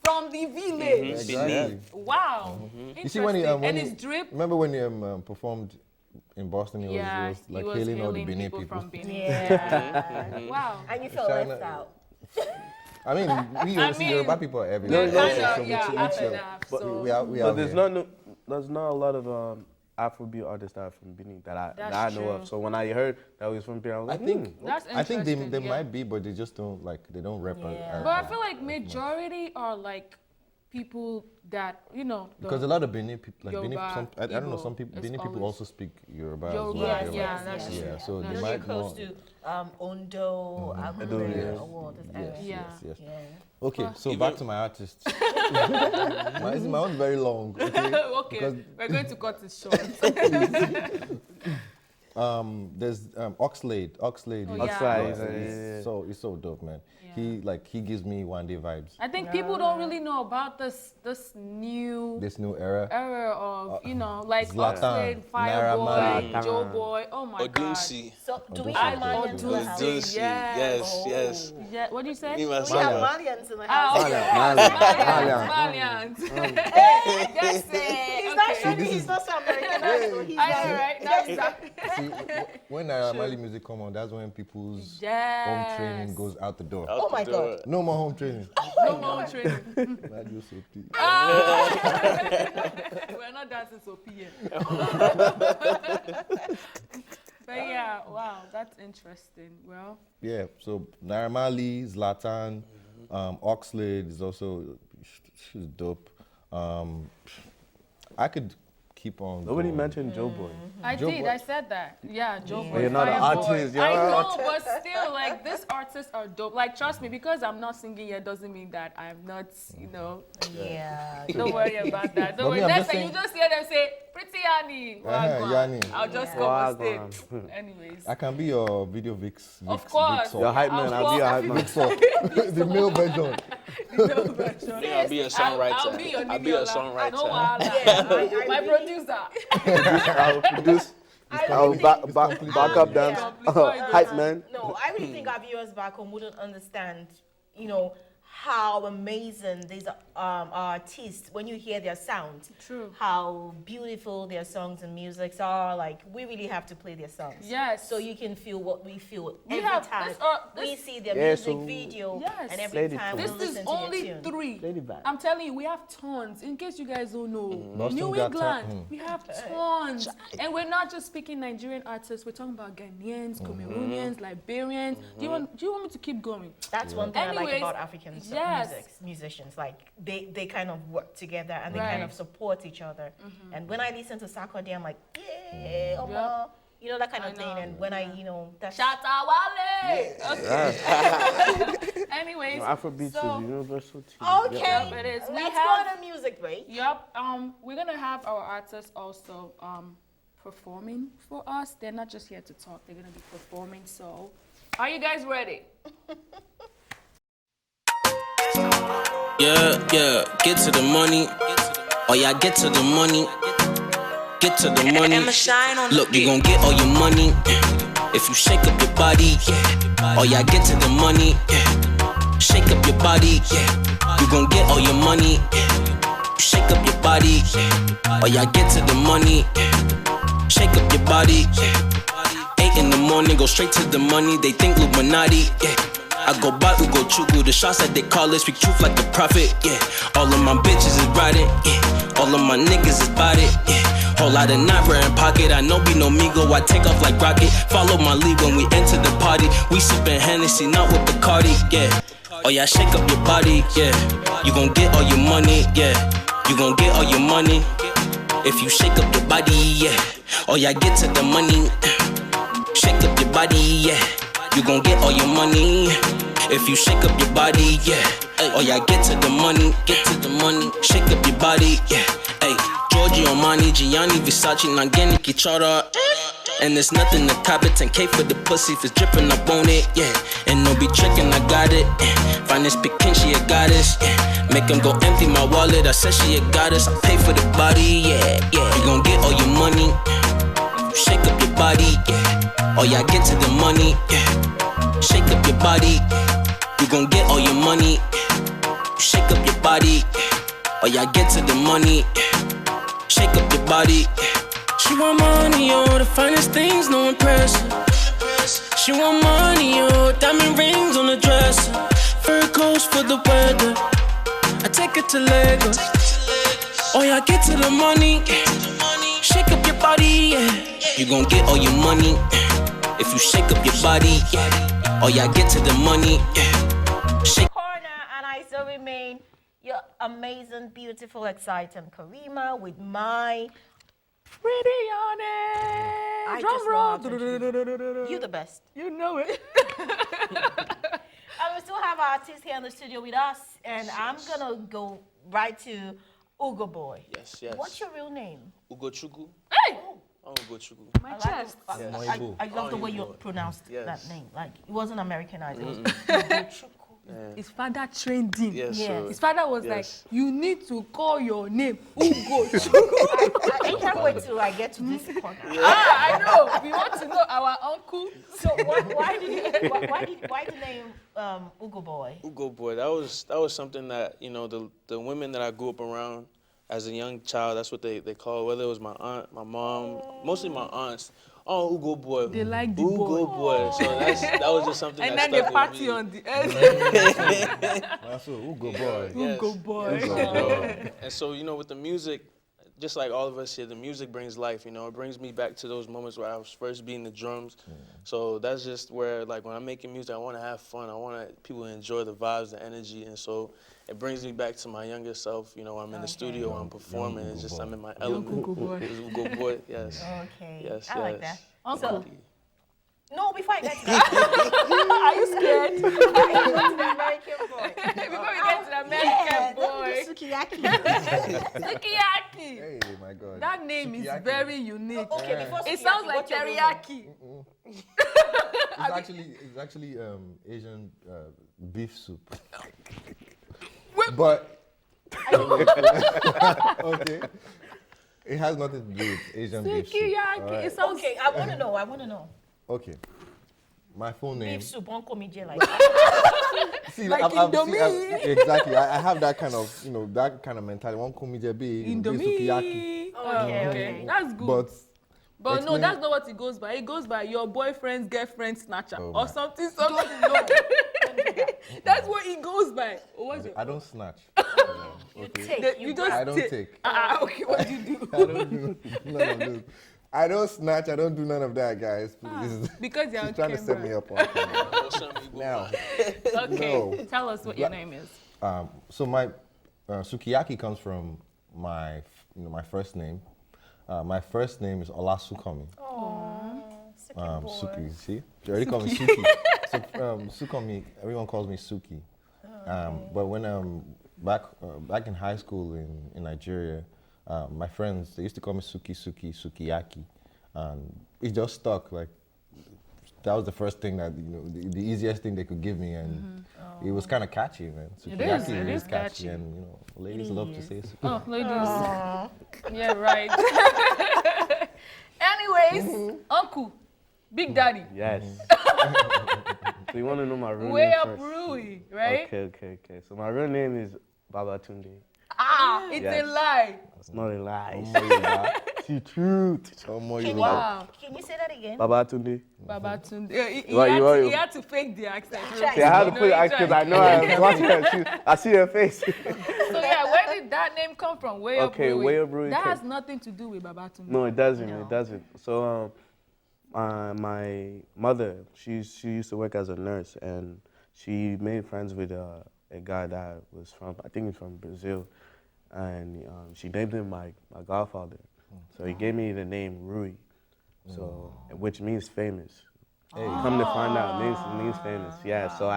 from the village. Exactly. Wow. You see when he Interesting. And his drip. remember when he performed in Boston, he Yeah, was he like was hailing all the hailing Benin people people. from Benin. Yeah. Wow. And you feel China- left out. I mean, see, mean, Yoruba people are We're everywhere. kind of, so we yeah, each half other. and half. But So we are But there's here. there's not a lot of Afrobeat artists that are from Benin that I That's know true. of. So when I heard that he was from Benin, I was I like, think That's I think they interesting, yeah. might be, but they just don't they don't rep. Yeah. But I feel like majority are like people that, because a lot of Benin people, like Benin, Yoruba, I don't know, Igbo, some people, it's Benin people always- also speak Yoruba. as Yoruba, well. Yes, yeah, yes, that's yes. true. Yeah, so That's they Very might close know. to Ondo, Edo, Akure, yes. all this Yes, area. Yeah. yes, yes. Yeah. Okay, so Even- back to my artist. my one's very long. Okay. Okay, Because we're going to cut it short. there's Oxlade. Oxlade. Oh, is- yeah. Oxlade, is he's so dope, man. Yeah. He gives me one day vibes. I think people don't really know about this new This new era. era of, like Zlatan, Oxlade, Naira Fireboy, Joe Boy. Oh my God. Odunsi. So do we Odunsi. have Malians in the house? Odunsi. Yes, yes. Yeah, what do you say? Me We have myself. Malians in the house. Ah, okay. Malian. Malians. Yes, He's not showing he's not so American. He's I know, right? That's exactly. See, when Naira Marley music come on, that's when people's Yes. home training goes out the door. Oh my God. No more home training. No more training. Radio Sophie. We're not dancing so here. But yeah, wow, that's interesting. Well, Yeah, so Naira Marley, Zlatan, Oxlade is also, she's dope. I could keep on. Nobody going. mentioned Joe Boy. I Joe did. Boy. I said that. Yeah, Joe Boy. But you're not an Fireboy. artist, you're I not an know, but still, like, these artists are dope. Like, trust me, because I'm not singing yet doesn't mean that I'm not, Yeah. Don't worry about that. Don't But worry. me, I'm Next just time you saying- just hear them say, Pretty Annie. Yanni. I'll just Yeah. come on Wagwan. stage. Anyways. I can be your video vix. Of course. Vixor. Your hype man, I'll be your hype man. Vixor. The male version. I'll be a songwriter. I'll be your I'll be a Nidiola. songwriter. No wahala. Yeah, My producer. I'll produce, I'll back up dance, hype man. No, I really think our viewers back home wouldn't understand, how amazing these artists, when you hear their sound, True. how beautiful their songs and musics are. Like, we really have to play their songs. Yes. So you can feel what we feel We every have time this- we see their Yeah, music so- video Yes. and every Lady time we This listen is to only your tune. 3. Lady vibe. I'm telling you, we have tons. In case you guys don't know, Boston New got England, we have tons. And we're not just speaking Nigerian artists. We're talking about Ghanaians, Cameroonians, Liberians. Do you want me to keep going? That's one thing I like Anyways, about African yes. musicians. Like, they kind of work together and they kind Right. of support each other. And when I listen to Sarkodie, I'm like, yeah, Oma. You know, that kind of thing. And when that's... Shatawale! Okay. Anyways, Afrobeats so, is universal too. Okay, Yep, it is. We let's have- go on a music break. Yep. We're gonna have our artists also performing for us. They're not just here to talk. They're gonna be performing. So, are you guys ready? Yeah, get to the money. Oh yeah, get to the money. Get to the money. Look, you gon' get all your money if you shake up your body. Oh yeah, get to the money. Shake up your body. You gon' get all your money. Shake up your body. Oh yeah, get to the money. Shake up your body. 8 in the morning, go straight to the money. They think Illuminati. I go by, we go chugu. The shots that they call it, speak truth like the prophet. Yeah, all of my bitches is riding. Yeah, all of my niggas is bout it. Yeah, whole lot of Naira in pocket. I know be no Migo. I take off like rocket. Follow my lead when we enter the party. We sippin' Hennessy, not with Bacardi. Yeah, oh yeah, shake up your body. Yeah, you gon' get all your money. Yeah, you gon' get all your money if you shake up your body. Yeah, oh yeah, get to the money. Shake up your body. Yeah. You gon' get all your money if you shake up your body, yeah. Oh yeah, get to the money, shake up your body, yeah. Hey, Giorgio Armani, Gianni Versace, Nangini Kichara. And there's nothing to cop it, 10K for the pussy if it's dripping up on it, yeah. And no be tricking, I got it, yeah. Find this Pekin, she a goddess, yeah. Make him go empty my wallet, I said she a goddess. I pay for the body, yeah. You gon' get all your money, shake up your body, yeah. Oh yeah, get to the money, yeah. Shake up your body, you gon' get all your money. Shake up your body. body. Oh yeah, get to the money. Shake up your body. She want money, oh, the finest things, no impressive. She want money, oh, diamond rings on the dresser. Fur coats for the weather. I take her to Lagos. Oh yeah, get to the money. Shake up your body, yeah. You gon' get all your money if you shake up your body. Oh yeah, get to the money. Shake. Corner, and I still remain your amazing, beautiful, exciting Karima with my Pretty on it. I Drum just know roll. how to do you the best. You know it. And we still have our artist here in the studio with us, and I'm gonna go right to Ugo Boy. Yes. What's your real name? Ugochukwu. Hey, I'm Ugochukwu. my I like chest. I love the way you Oyibo. pronounced Yes. that name. Like it wasn't Americanized. It was Ugochukwu. His father trained him. Yes, Yes. sir. His father was Yes. like, you need to call your name Ugo. I can't wait till I get to this corner. I know. We want to know our uncle. So why the name Ugo Boy? Ugo Boy, that was something that, you know, the women that I grew up around as a young child, that's what they call, whether it was my aunt, my mom, mostly my aunts. Oh, Ugo Boy. They like the Ugo boy. So that was just something And that then they stuck party with me. on the end. That's what Ugo boy. Yes. Ugo boy. You know, and so, you know, with the music, just like all of us here, the music brings life, you know. It brings me back to those moments where I was first beating the drums. So that's just where, like, when I'm making music, I want to have fun. I want people to enjoy the vibes, the energy. And so it brings me back to my younger self, you know, I'm in the studio, I'm performing. It's just, I'm in my element. Ugo Boy. It's Ugo Boy, yes. Okay. Yes, I like that. Uncle. No, before I get to that, Are you scared? the American boy. Before we get to the American boy. Sukiyaki. Sukiyaki. Hey, my God. That name is Sukiyaki. very unique. Okay, before It sukiyaki, sounds like what's your real name? teriyaki. It's actually Asian beef soup. Wait. But okay, it has nothing to do with Asian beef soup. Sukiyaki. alright? It sounds. Okay, I want to know. Okay, my full name. Beef soup, Uncle Mijay, like that. See, Like Indomie. exactly. I have that kind of, you know, that kind of mentality. One kumije be sukiyaki. Indomie. Okay. That's good. But no, explain- that's not what it goes by. It goes by your boyfriend's girlfriend snatcher Oh or my. something. That's what it goes by. Or what's your- I don't snatch. Take, You just I don't take. Okay, what do you do? I don't do none of this. I don't snatch. I don't do none of that, guys. Please. Because you're She's on trying to set camera. me up on camera. Don't send me Ugo Now, Okay, No. tell us what your name is. so my sukiyaki comes from my first name. My first name is Olasukomi. Suki, see? She already called me Suki. So Sukomi, everyone calls me Suki. But when back in high school in Nigeria, my friends, they used to call me Sukiyaki. And it just stuck. Like, that was the first thing that, you know, the easiest thing they could give me. And it was kind of catchy, man. Sukiyaki It is catchy. catchy. And, you know, ladies love to say Suki. Oh, ladies. Yeah, right. Anyways, Uncle, Big Daddy, Yes. So you want to know my real way name up first? Rui, right? Okay. So my real name is Babatunde. It's Yes. a lie. It's not a lie. Omo Yoruba. It's the truth. Omo Can Yoruba. Wow. you say that again? Babatunde. Babatunde. He had to fake the accent. tried. See, I had to No, put he it because I tried. know I'm watching her. I see her face. So yeah, where did that name come from? Way up Okay, Rui. Way Up Rui That came- has nothing to do with Babatunde. No, it doesn't. No. It doesn't. So, my mother, she used to work as a nurse, and she made friends with a guy that was from, I think he's from Brazil, and she named him my godfather. So he gave me the name Rui, so which means famous. Hey. Come to find out, it means famous. Yeah. So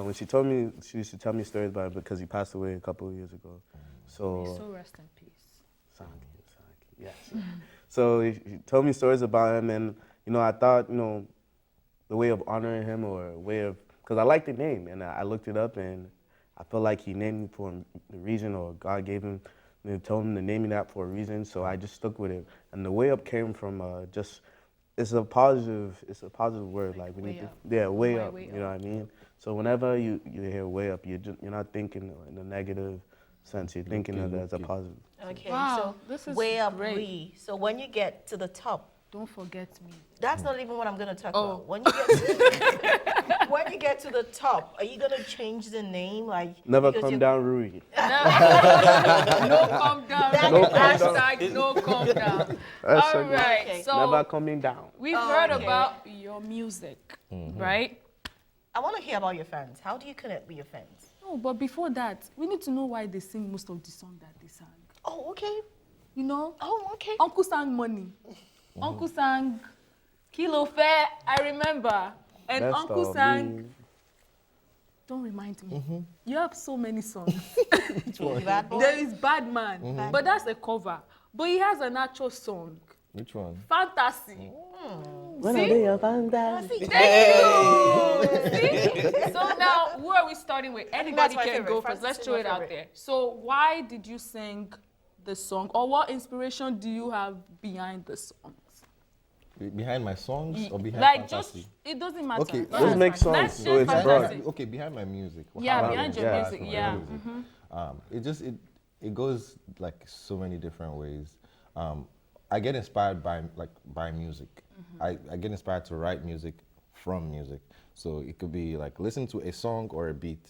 when she told me, she used to tell me stories about it because he passed away a couple of years ago. So. So rest in peace. Sanki, yes. So he told me stories about him, and you know, I thought, you know, the way of honoring him or a way of, because I like the name, and I looked it up, and I feel like he named me for a reason, or God gave him, told him to name me that for a reason. So I just stuck with it, and the way up came from just it's a positive word. Like we way need up. to, yeah, way Way, up. way You know what I up. mean? So whenever you hear way up, you're not thinking in a negative sense. You're thinking of it as a positive. Okay, Wow, so this is way up great. re. So when you get to the top, Don't forget me. that's not even what I'm gonna talk Oh. about. When you get to the top, are you gonna change the name? Like Never because come you- down, Rui. No calm down. No calm down. Hashtag no calm down. That's All it. right. Okay. So Never coming down. we've Oh, heard okay. about your music, right? I want to hear about your fans. How do you connect with your fans? No, but before that, we need to know why they sing most of the song that they sang. Oh, okay. You know? Oh, okay. Uncle sang Money. Uncle sang Kilo Fair, I remember. And That's Uncle all sang, me. don't remind me. You have so many songs. Bad boy. There is Bad Man, but that's a cover. But he has an actual song, Which one? Fantasy. When See? I be a fantasy. Thank you. See? So now, who are we starting with? Anybody my can favorite. go first. Let's Fantasy is throw my it out favorite. there. So why did you sing the song? Or what inspiration do you have behind the songs? Behind my songs or behind Like fantasy? just, it doesn't matter. Okay, Go let's ahead. make songs, Let's so say it's broad. fantasy. Okay, behind my music. Yeah, how I behind your inspire music, my yeah. music. It goes like so many different ways. I get inspired by music. I get inspired to write music from music. So it could be like listen to a song or a beat,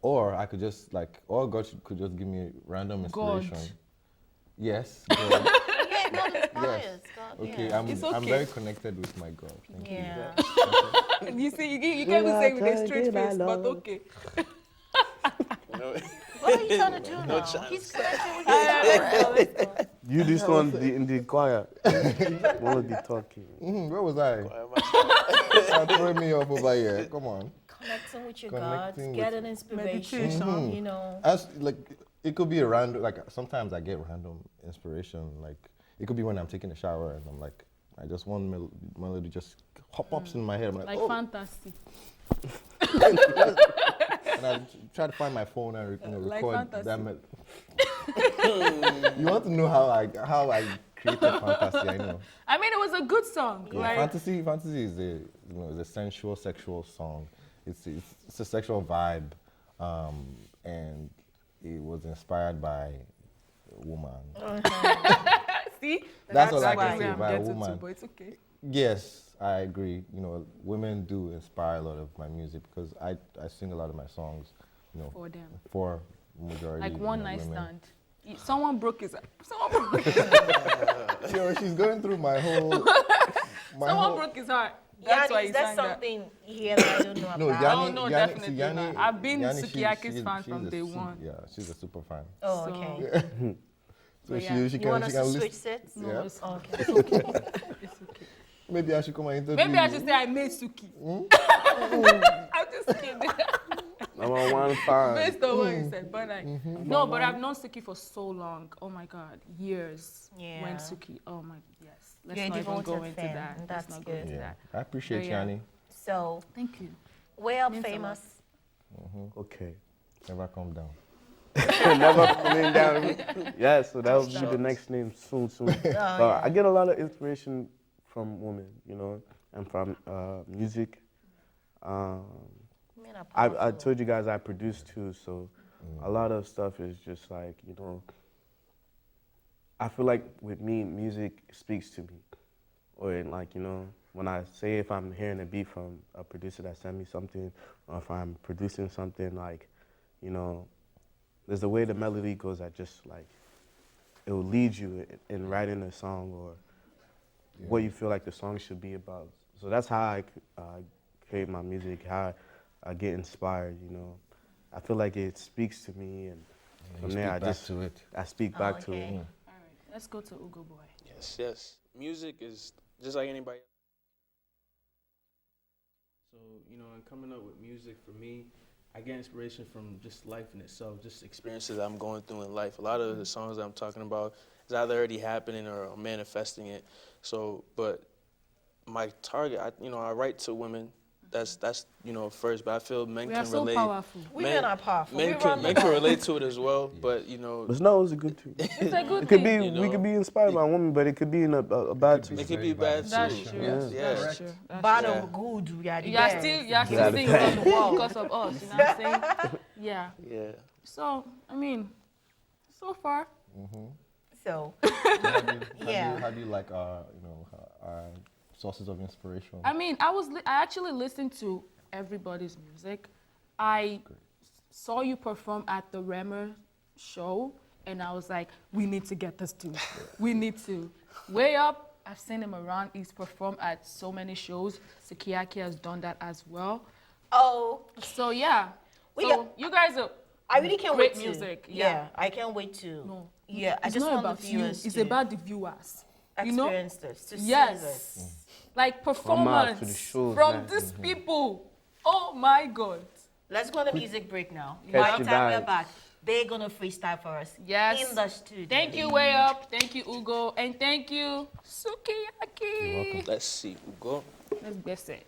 or I could just or God could just give me random God. inspiration. Yes. God. Yeah, God inspires. God, Okay, yeah. It's I'm okay. very connected with my God. Thank you. Yeah. You see, you can't even say it with a straight face, but okay. What are you trying to do now? He's connected with his God. You this one in the choir. One of the talking. Where was I? Throwing me off over here. Come on. Connecting with your God, Connecting with- getting inspiration, Meditation. you know. As it could be a random. Sometimes I get random inspiration. Like it could be when I'm taking a shower and I'm like, I just want melody just pops in my head. I'm like, Like oh, fantasy. and I try to find my phone and Like record fantasy. that melody. You want to know how I created fantasy? I know. I mean, it was a good song, right? Fantasy is is a sensual, sexual song. It's a sexual vibe, and it was inspired by a woman. See? That's all I exactly can say, where I'm by a getting to, woman. but it's okay. Yes, I agree. Women do inspire a lot of my music because I sing a lot of my songs, For them. for majority. Like one night women. stand. Someone broke his heart. Yo, she's going through my whole. Someone broke his heart. That's why Yanni, he is that sang that. something here that I don't know about? No, Oh, Yanni, no, Yanni, definitely see, Yanni, not. I've been Yanni, Sukiyaki's fan she's from a day one. Yeah, she's a super fan. Oh, So- okay. So But she, yeah. she You can, want she us can to listen. switch sets? No, Yeah. it's, Okay. it's okay. It's okay. Maybe I should come and interview Maybe I you. should say I made Suki. I'm just kidding. Number one fan. Based on what you said, but no, but I've known Suki for so long. Oh my God, years. Yeah. When Suki, oh my, yes. Let's You're a not even go devoted into fan. that. Let's That's not go good. into Yeah, that. I appreciate So, yeah. Yanni. So, Thank you. we're up Means a lot. famous. Okay. Never come down. Never coming down. Yeah, so that will be the next name soon. But I get a lot of inspiration from women, and from music. Men are I powerful. told you guys I produce too, so a lot of stuff is just like, I feel like with me, music speaks to me. Or when I say if I'm hearing a beat from a producer that sent me something, or if I'm producing something, there's a way the melody goes that just it will lead you in writing a song or what you feel like the song should be about. So that's how I create my music, how I get inspired, I feel like it speaks to me, and from You there speak I back just to it. I speak back to it. Okay. All right, let's go to Ugo Boy. Yes. Music is just like anybody else. So, and coming up with music for me, I get inspiration from just life in itself, just experiences I'm going through in life. A lot of the songs that I'm talking about is either already happening or I'm manifesting it. So, but my target, I write to women, that's you know first, but I feel men We are can so relate. powerful. Women are powerful. We Men run can the relate to it as well, but you know But no, it's a good thing. It's a good It could thing. be, You we know? could be inspired by a woman, but it could be in a bad be it twist. could be Very bad bad That's too. true. Yeah. That's true. That's bad true. or good. We are the You are best. still Yeah. singing around the world because of us. You know what I'm saying? Yeah. Yeah. So I mean, so far, So, How do you like our, our sources of inspiration? I mean, I actually listened to everybody's music. I saw you perform at the Remer show, and I was like, we need to get this dude. We need to. Way Up, I've seen him around. He's performed at so many shows. Sukiyaki has done that as well. oh, So yeah. We So got- you guys are I really can't great wait music. to. Yeah. I can't wait to. No. Yeah, I It's just not want about the you. viewers It's to about the viewers. You know? experience this, to see this. Yes. Like out to the performance shows, from man. these people. Oh my God. Let's go on a music break now. Catch By the the time we're vibes. back, they're gonna freestyle for us. Yes. In the studio. Thank you, Way Up. Thank you, Ugo. And thank you, Sukiyaki. Let's see. Ugo. Let's best it.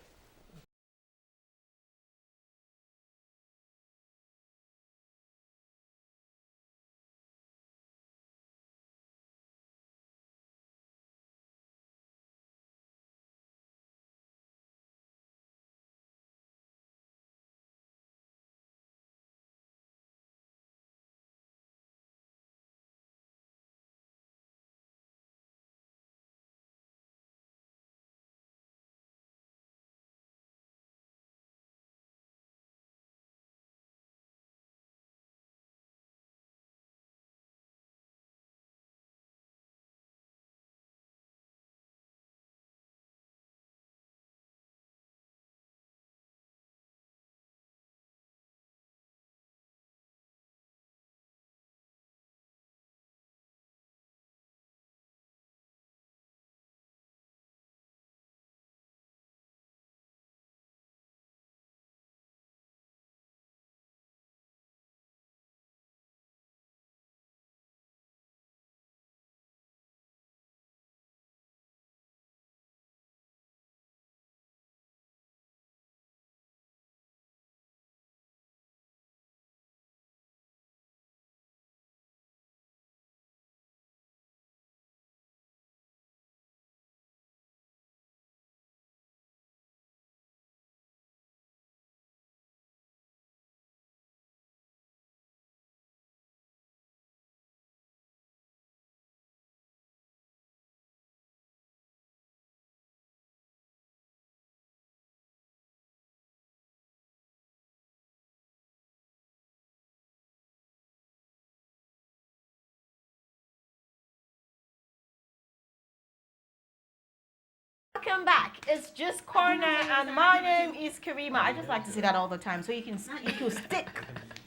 Welcome back. It's just Corner, and my name is Karima. I just like to say that all the time, so you can stick.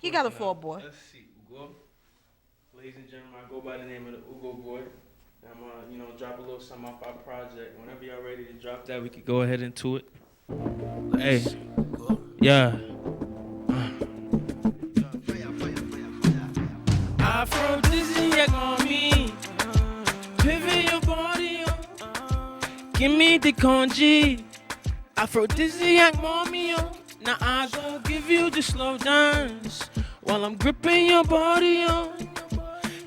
You got a floor, boy. Let's see. Ugo. Ladies and gentlemen, I go by the name of the Ugo Boy. I'm gonna drop a little something off our project. Whenever y'all ready to drop that, we could go ahead into it. Hey. Yeah. Aphrodisiac on me. Pivot your body on. Give me the congee. Aphrodisiac, mommy, on. Now I gon' give you the slow dance while I'm gripping your body on.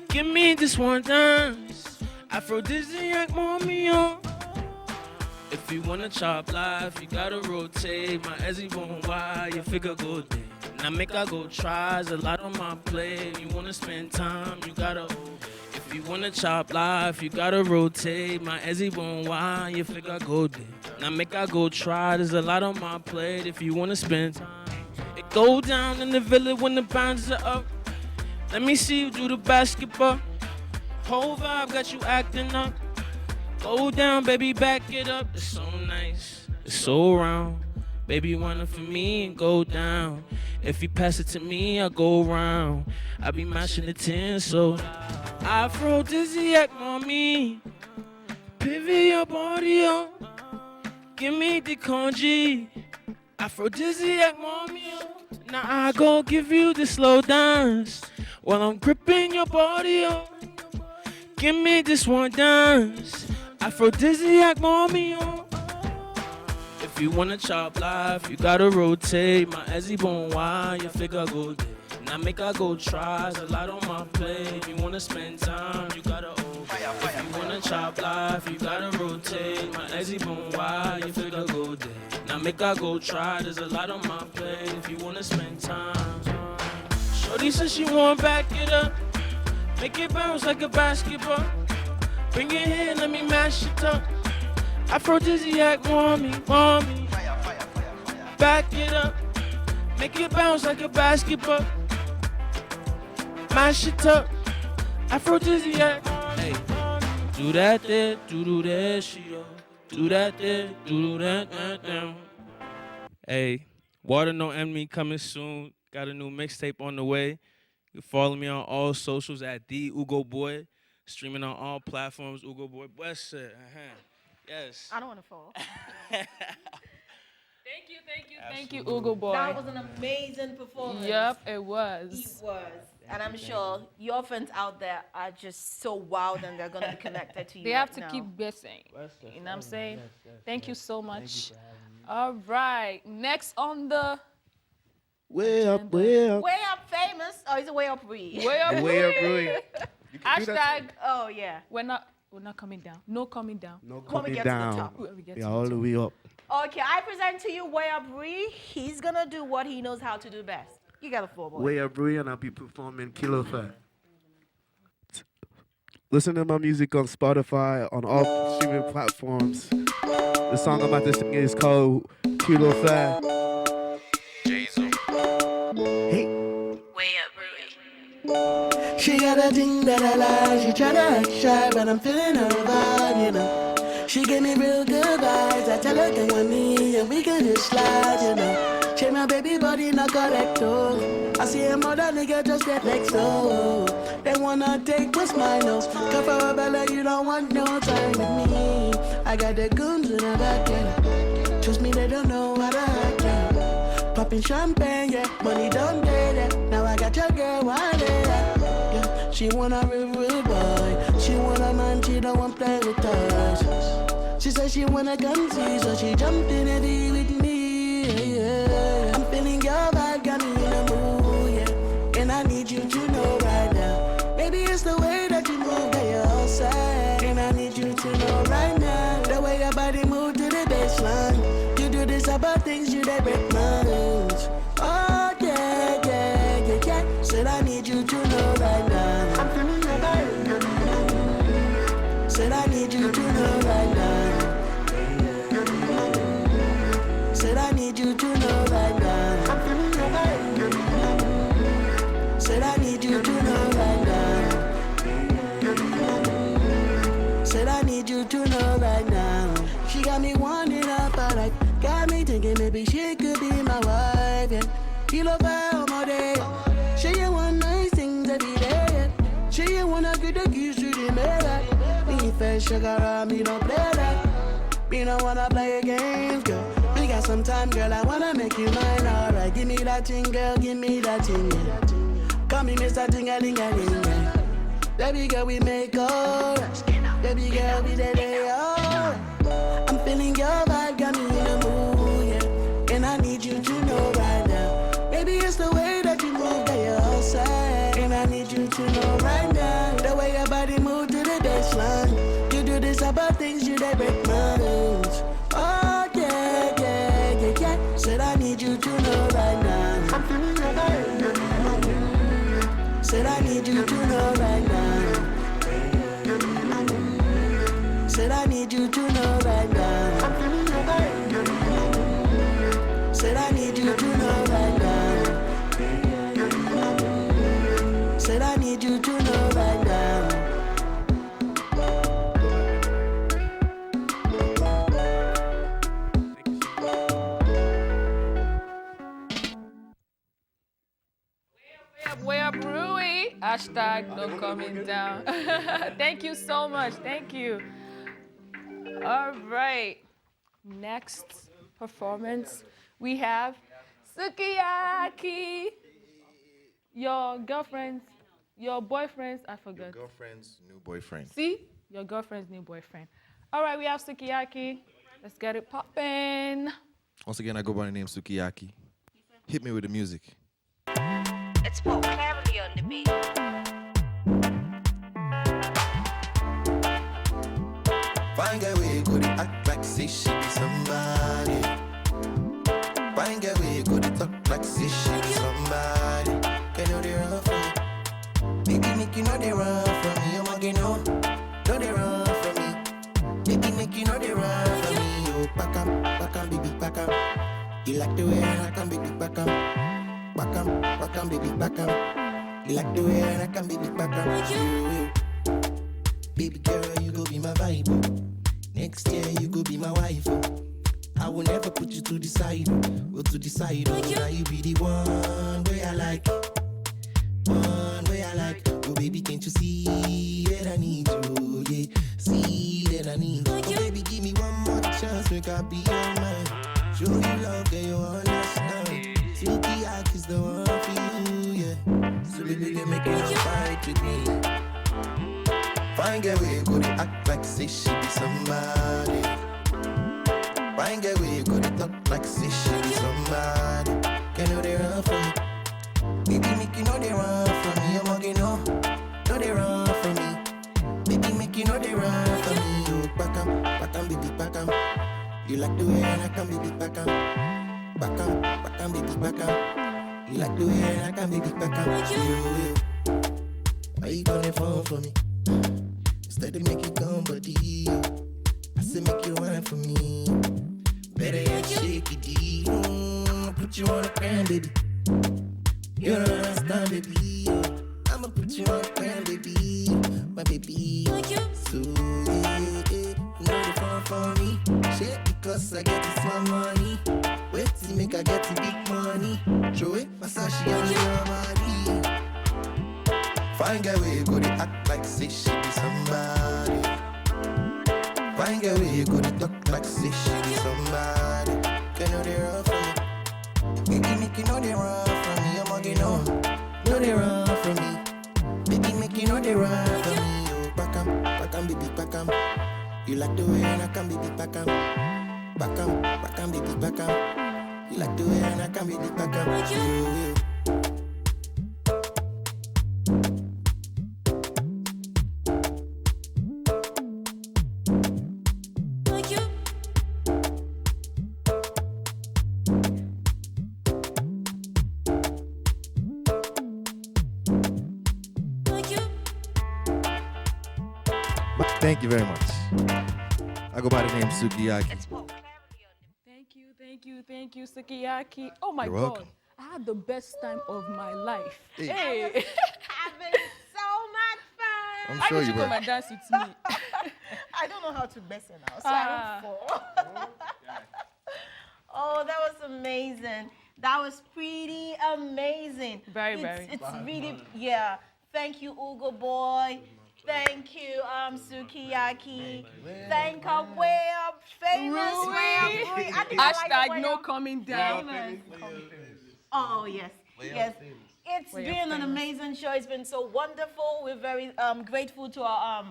Give me this one dance. Aphrodisiac, mommy, on. If you wanna chop life, you gotta rotate. My Ezzy won't why your figure go there. Now make I go tries a lot on my plate. You wanna spend time, you gotta. If you wanna chop life, you gotta rotate. My Ezzy won't why your figure go there. Now make I go try. There's a lot on my plate. If you wanna spend time, it go down in the villa when the bounds are up. Let me see you do the basketball. Whole vibe got you acting up. Go down, baby, back it up. It's so nice, it's so round. Baby, wanna for me and go down. If you pass it to me, I'll go round. I be mashing the 10, so Aphrodisiac, mommy. Pivot your body on. Give me the congee. Aphrodisiac, mommy. Now I gon' give you the slow dance while I'm gripping your body on. Give me this one dance. Aphrodisiac, mommy. If If you wanna chop life, you gotta rotate. My Ezzy bone wine, your figure go day. Now make I go try, there's a lot on my plate. If you wanna spend time, you gotta obey. If you wanna chop life, you gotta rotate. My Ezzy bone wine, your figure go day. Now make I go try, there's a lot on my plate. If you wanna spend time. Shorty says she wanna back it up. Make it bounce like a basketball. Bring it here, let me mash it up. Aphrodisiac, want me. Back it up. Make it bounce like a basketball. Mash it up. Aphrodisiac. Hey, do that there, do that, she do that there, do that, down. Hey, Water No Enemy coming soon. Got a new mixtape on the way. You can follow me on all socials at the Ugo Boy. Streaming on all platforms. Ugo Boy, bless it. Yes. I don't want to fall. Thank you, Ugo Boy. That was an amazing performance. Yep, it was. It was. And I'm sure your fans out there are just so wild and they're going to be connected to you. They have right to now. keep guessing. You know what I'm saying? Thank you so much. All right. Next on the Way up, way up. Way Up Famous, or is it Way Up Re? way up, Way up, Rui. hashtag Oh, yeah. we're not coming down. No coming down. No When we coming get to the down. top. When we get We to are the all top. the way up. Okay, I present to you Way Up Re. He's going to do what he knows how to do best. You got a floor, boy. Way up, Rui, and I'll be performing Kilo Fat. Listen to my music on Spotify, on all streaming platforms. The song I'm about to sing is called Kilo Fat. Hey. She got a thing that I like. She tryna act shy, but I'm feeling her vibe, you know. She gave me real good vibes. I tell her get on me and we can just slide, you know. She my baby body not correct, oh. I see a mother nigga just get next, oh. They wanna take what's mine, oh. Come for a bella, you don't want no time with me. I got the goons in the back, yeah. Trust me, they don't know what I like, yeah. Popping champagne, yeah. Money don't get it. Now I got your girl, why they yeah. She want a real boy. She want a man, she don't want play with us. She said she wanna come see, so she jumped in the V with me. Yeah. I'm feeling your vibe, got me in the mood, yeah. And I need you to know right now. Maybe it's the way that you move, that you're all sad. And I need you to know right now. The way your body move to the baseline. You do this about things, you they break minds. Oh yeah, yeah, yeah, yeah. Said I need you to know right now. I'm feeling your vibe. Said I need you to know right now. Said I need you to know right now. I'm feeling your vibe. Said I need you to know right now. Said I need you to know right now. She got me wanting up, but like got me thinking maybe she could be my wife. Yeah, you love her all my day. She ain't want nice things every day. She ain't wanna get the keys to the mail. Me first sugar, me don't play that. Me don't wanna play games, girl. We got some time, girl. I wanna make you mine. Alright, give me that thing, girl. Give me that thing. Yeah. Call me Mr. Ting-a-ling-a-ling. Yeah. Baby girl, we make all. Baby girl, we day all. I'm feeling your vibe, got me in the mood, yeah. And I need you to know right now. Maybe it's the way that you move, that you're all sad. And I need you to know right now. The way your body move to the baseline. You do this about things, you they break minds. Oh yeah, yeah, yeah, yeah. Said I need you to know right now. I'm feeling your vibe. Said I need you to know right now. Said I need you to know right now. I'm feeling your vibe. Said I need you to know right now. Said I need you to know right now. Way up, Rui. Hashtag no coming down. Thank you so much. Thank you. All right. Next performance, we have Sukiyaki. Your girlfriends, your boyfriends, I forgot. Girlfriend's new boyfriend. See? Your girlfriend's new boyfriend. All right, we have Sukiyaki. Let's get it poppin'. Once again, I go by the name Sukiyaki. Hit me with the music. It's Paul Cleverly on the beat. Fine girl, we go to act like say she be somebody. Fine girl, we go to talk like say she be somebody. Can you they run from me? Baby, make you know they run from me. I'm again, no they run from me. Baby, make you know they run from me. Yo, back up, baby, back up. You like the way I can, baby, back up, baby, back up. You like the way I can, baby, back up. Baby girl, you go be my vibe. Next year you go be my wife. I will never put you to the side. Well, to the side. Now you be the one way I like. One way I like. Oh baby, can't you see that I need you? Yeah, see that I need you. Oh baby, give me one more chance, make I be your man. Show you love, then you understand. Silky is the one for you, yeah. So baby, they make it fight with me. Fine girl, we go to act like say she be somebody. Fine girl, we go to talk like say she be somebody. Can you they run from me? Baby, make you know they run from me. I'm again, no they run from me. Baby, make you know they run from me. You back up, baby, back up. You like the way I can, baby, back up, baby, back up. You like the way I can, baby, back up. You. Why you gonna fall for me? Instead of make you come, buddy. I say make you wine for me. Better yet, shake it, D. Put you on a gram, baby. You don't understand, baby. I'ma put you on a gram, baby. My baby. So, yeah, you know the fun for me. Shit, because I get this small money. Wait till make I get the big money. Show it, Versace on your body. Fine girl, we go to act like say she be somebody. Fine girl, we go to talk like say she be somebody. Can you they run from me? Baby, make you know they run from me. I'm again, no they run from me. Baby, make you know they run from me. Yo, back up, baby, back up. You like the way I can, baby, back up, baby, back up. You like the way I can, baby, back up. You. Thank you very much. I go by the name Sukiyaki. It's Paul Cleverly on the Thank you, Sukiyaki. Oh my You're God. welcome. I had the best time of my life. Hey. Hey. Having so much fun. I'm Why sure did you you come were. and dance with me? I don't know how to better now, so I don't fall. Oh, that was amazing. That was pretty amazing. Very, It's- very. It's really, yeah. Thank you, Ugo Boy. Thank you, Sukiyaki. Thank our way up, famous Rui. way up. Rui. I think I like the Hashtag way no up. coming down. Famous. Oh, yes. Yes. It's Way up been an famous. amazing show. It's been so wonderful. We're very grateful to our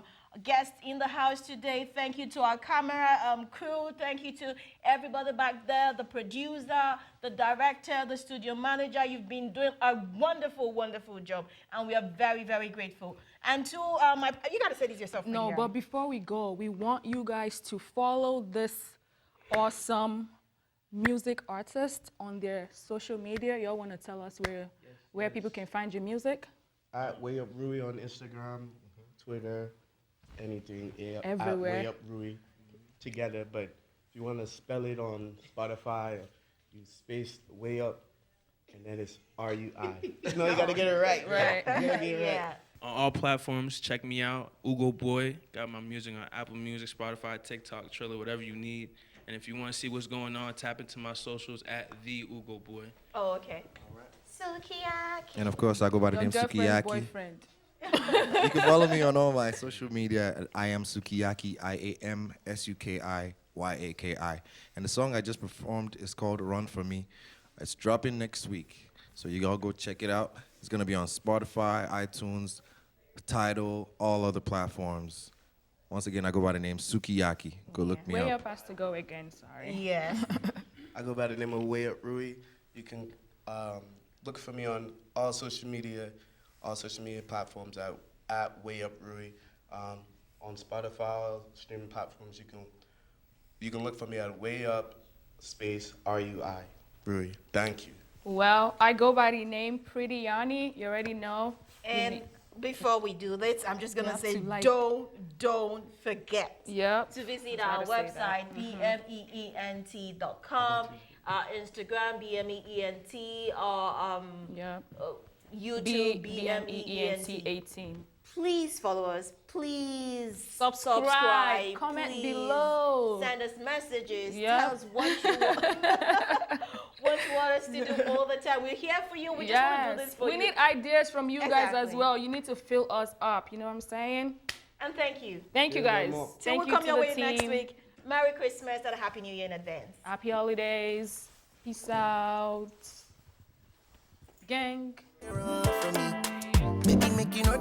guests in the house today. Thank you to our camera crew. Thank you to everybody back there, the producer, the director, the studio manager. You've been doing a wonderful, wonderful job. And we are very, very grateful. And to you got to say this yourself. No, Nagira. but before we go, we want you guys to follow this awesome music artist on their social media. Y'all want to tell us where people can find your music? At Way Up Rui on Instagram, Twitter, anything. Everywhere. At Way Up Rui together. But if you want to spell it on Spotify, you space Way Up, and then it's R-U-I. No, you got to get it right. Right. You gotta get it right. Yeah. On all platforms, check me out. Ugo Boy. Got my music on Apple Music, Spotify, TikTok, Triller, whatever you need. And if you want to see what's going on, tap into my socials at the Ugo Boy. Oh, okay. Sukiyaki. And of course, I go by the Your name girlfriend's Sukiyaki. boyfriend. You can follow me on all my social media at I am Sukiyaki, IAMSUKIYAKI. And the song I just performed is called Run For Me. It's dropping next week. So you all go check it out. It's going to be on Spotify, iTunes, Tidal, all other platforms. Once again, I go by the name Sukiyaki. Go look me Way up. up has to go again, sorry. Yes. I go by the name of Way Up Rui. You can look for me on all social media platforms at Way Up Rui. On Spotify, streaming platforms, you can look for me at Way Up space RUI Rui. Thank you. Well, I go by the name Pretty Yanni. You already know. And before we do this, I'm just gonna say, like- don't forget to visit our website, bmeent.com, our Instagram, bmeent, or YouTube, bmeent 18. Please follow us. Please Subscribe. Comment please below. Send us messages. Yeah. Tell us what you want. What you want us to do all the time. We're here for you. We just want to do this for you. We need ideas from you guys as Exactly. well. You need to fill us up. You know what I'm saying? And thank you. Thank you guys. more. Till Thank we you come to your the way team. next week. Merry Christmas and a Happy New Year in advance. Happy holidays. Peace out. Gang. Baby, make you know.